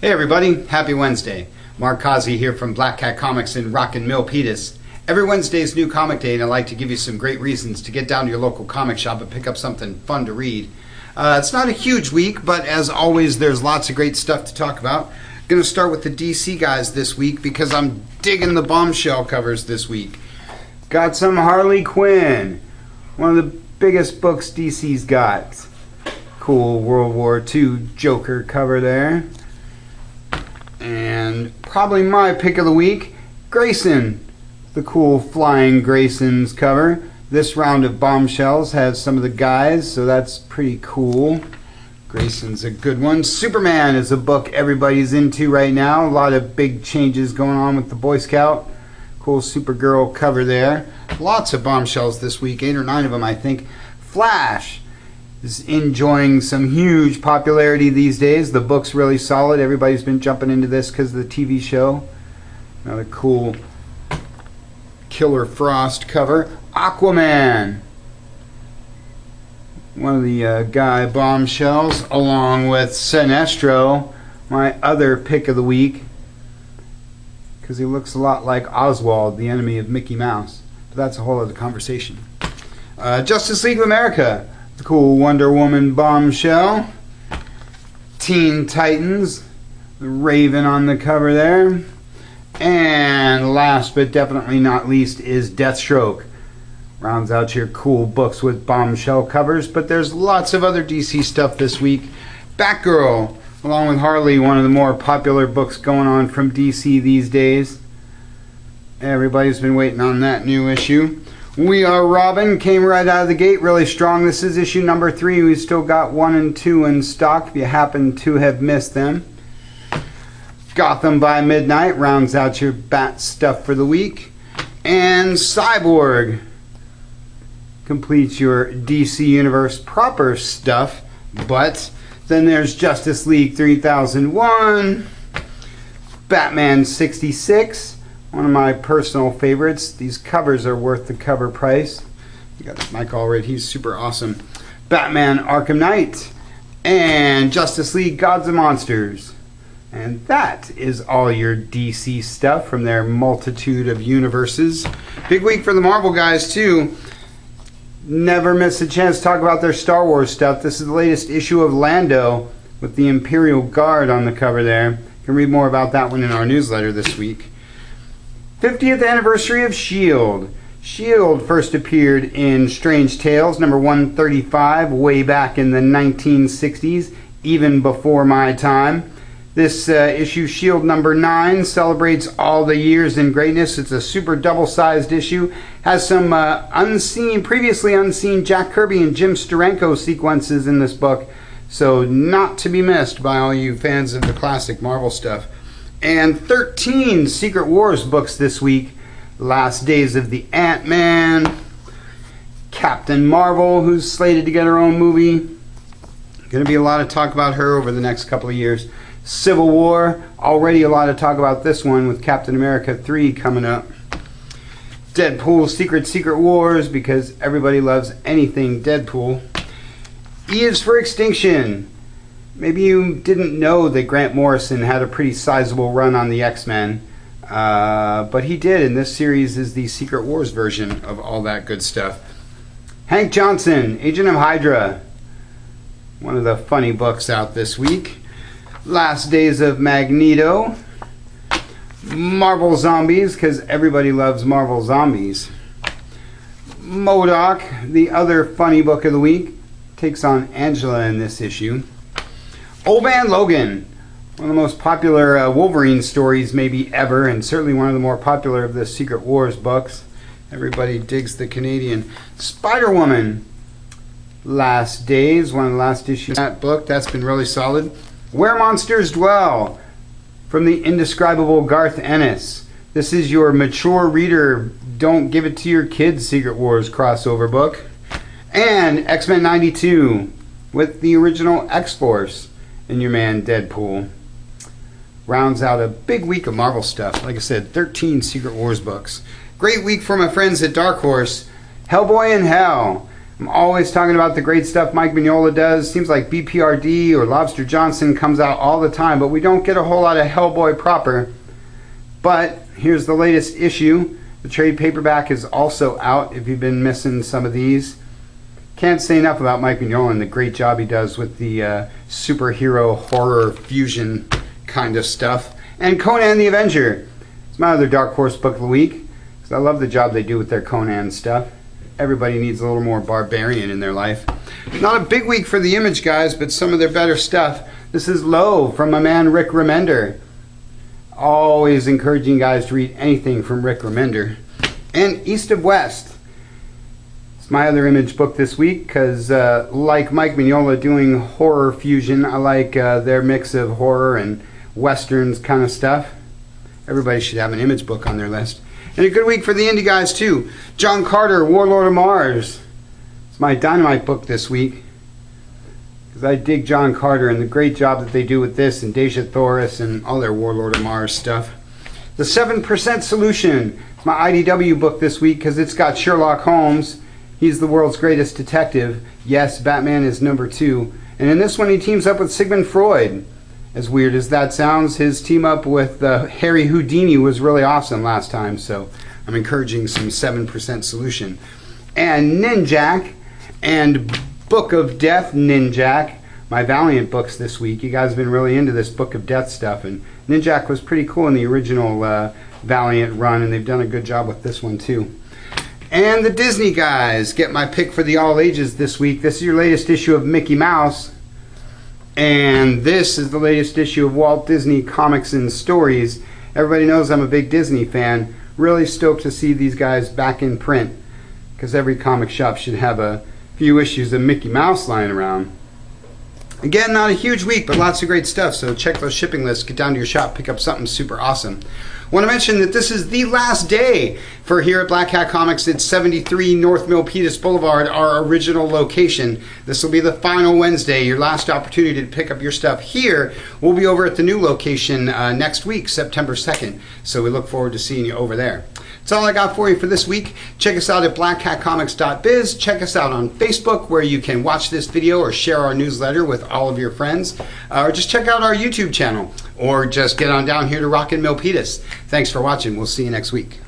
Hey everybody, happy Wednesday. Mark Causey here from Black Cat Comics in Rockin' Milpitas. Every Wednesday is New Comic Day and I like to give you some great reasons to get down to your local comic shop and pick up something fun to read. It's not a huge week, but as always there's lots of great stuff to talk about. I'm going to start with the DC guys this week because I'm digging the Bombshell covers this week. Got some Harley Quinn, one of the biggest books DC's got. Cool World War II Joker cover there. And probably my pick of the week, Grayson, the cool Flying Graysons cover. This round of Bombshells has some of the guys, so that's pretty cool. Grayson's a good one. Superman is a book everybody's into right now. A lot of big changes going on with the Boy Scout. Cool Supergirl cover there. Lots of Bombshells this week, 8 or 9 of them I think. Flash is enjoying some huge popularity these days. The book's really solid. Everybody's been jumping into this because of the TV show. Another cool Killer Frost cover. Aquaman, one of the guy Bombshells, along with Sinestro, my other pick of the week, because he looks a lot like Oswald, the enemy of Mickey Mouse. But that's a whole other conversation. Justice League of America, the cool Wonder Woman Bombshell. Teen Titans, the Raven on the cover there. And last but definitely not least is Deathstroke. Rounds out your cool books with Bombshell covers, but there's lots of other DC stuff this week. Batgirl, along with Harley, one of the more popular books going on from DC these days. Everybody's been waiting on that new issue. We Are Robin came right out of the gate really strong. This is issue number 3. We've still got 1 and 2 in stock if you happen to have missed them. Gotham by Midnight rounds out your Bat stuff for the week. And Cyborg completes your DC Universe proper stuff. But then there's Justice League 3001, Batman 66, one of my personal favorites. These covers are worth the cover price. You got Mike Allred, he's super awesome. Batman Arkham Knight and Justice League Gods and Monsters. And that is all your DC stuff from their multitude of universes. Big week for the Marvel guys too. Never miss a chance to talk about their Star Wars stuff. This is the latest issue of Lando with the Imperial Guard on the cover there. You can read more about that one in our newsletter this week. 50th anniversary of S.H.I.E.L.D. S.H.I.E.L.D. first appeared in Strange Tales number 135 way back in the 1960s, even before my time. This issue, S.H.I.E.L.D. number 9, celebrates all the years in greatness. It's a super double-sized issue. Has some previously unseen Jack Kirby and Jim Steranko sequences in this book. So not to be missed by all you fans of the classic Marvel stuff. And 13 Secret Wars books this week. Last Days of the Ant-Man. Captain Marvel, who's slated to get her own movie. Going to be a lot of talk about her over the next couple of years. Civil War, already a lot of talk about this one with Captain America 3 coming up. Deadpool Secret Wars, because everybody loves anything Deadpool. E is for Extinction. Maybe you didn't know that Grant Morrison had a pretty sizable run on the X-Men, but he did, and this series is the Secret Wars version of all that good stuff. Hank Johnson, Agent of Hydra, one of the funny books out this week. Last Days of Magneto. Marvel Zombies, because everybody loves Marvel Zombies. MODOK, the other funny book of the week, takes on Angela in this issue. Old Man Logan, one of the most popular Wolverine stories maybe ever, and certainly one of the more popular of the Secret Wars books. Everybody digs the Canadian. Spider-Woman, Last Days, one of the last issues of that book. That's been really solid. Where Monsters Dwell, from the indescribable Garth Ennis. This is your mature reader, don't give it to your kids Secret Wars crossover book. And X-Men 92, with the original X-Force and your man Deadpool. Rounds out a big week of Marvel stuff. Like I said, 13 Secret Wars books. Great week for my friends at Dark Horse. Hellboy in Hell. I'm always talking about the great stuff Mike Mignola does. Seems like BPRD or Lobster Johnson comes out all the time, but we don't get a whole lot of Hellboy proper. But here's the latest issue. The trade paperback is also out if you've been missing some of these. Can't say enough about Mike Mignola and the great job he does with the superhero horror fusion kind of stuff. And Conan the Avenger. It's my other Dark Horse book of the week, because I love the job they do with their Conan stuff. Everybody needs a little more barbarian in their life. Not a big week for the Image guys, but some of their better stuff. This is Low from my man Rick Remender. Always encouraging guys to read anything from Rick Remender. And East of West. It's my other Image book this week, because like Mike Mignola doing horror fusion, I like their mix of horror and westerns kind of stuff. Everybody should have an Image book on their list. And a good week for the indie guys too. John Carter, Warlord of Mars. It's my Dynamite book this week, because I dig John Carter and the great job that they do with this and Deja Thoris and all their Warlord of Mars stuff. The 7% Solution. It's my IDW book this week, because it's got Sherlock Holmes. He's the world's greatest detective. Yes, Batman is number 2. And in this one he teams up with Sigmund Freud. As weird as that sounds, his team up with Harry Houdini was really awesome last time, so I'm encouraging some 7% Solution. And Ninjak and Book of Death Ninjak, my Valiant books this week. You guys have been really into this Book of Death stuff, and Ninjak was pretty cool in the original Valiant run, and they've done a good job with this one too. And the Disney guys get my pick for the all ages this week. This is your latest issue of Mickey Mouse. And this is the latest issue of Walt Disney Comics and Stories. Everybody knows I'm a big Disney fan. Really stoked to see these guys back in print, because every comic shop should have a few issues of Mickey Mouse lying around. Again, not a huge week, but lots of great stuff. So check those shipping lists, get down to your shop, pick up something super awesome. I want to mention that this is the last day for here at Black Hat Comics at 73 North Milpitas Boulevard, our original location. This will be the final Wednesday, your last opportunity to pick up your stuff here. We'll be over at the new location next week, September 2nd. So we look forward to seeing you over there. That's all I got for you for this week. Check us out at blackhatcomics.biz. Check us out on Facebook, where you can watch this video or share our newsletter with all of your friends. Or just check out our YouTube channel. Or just get on down here to Rockin' Milpitas. Thanks for watching. We'll see you next week.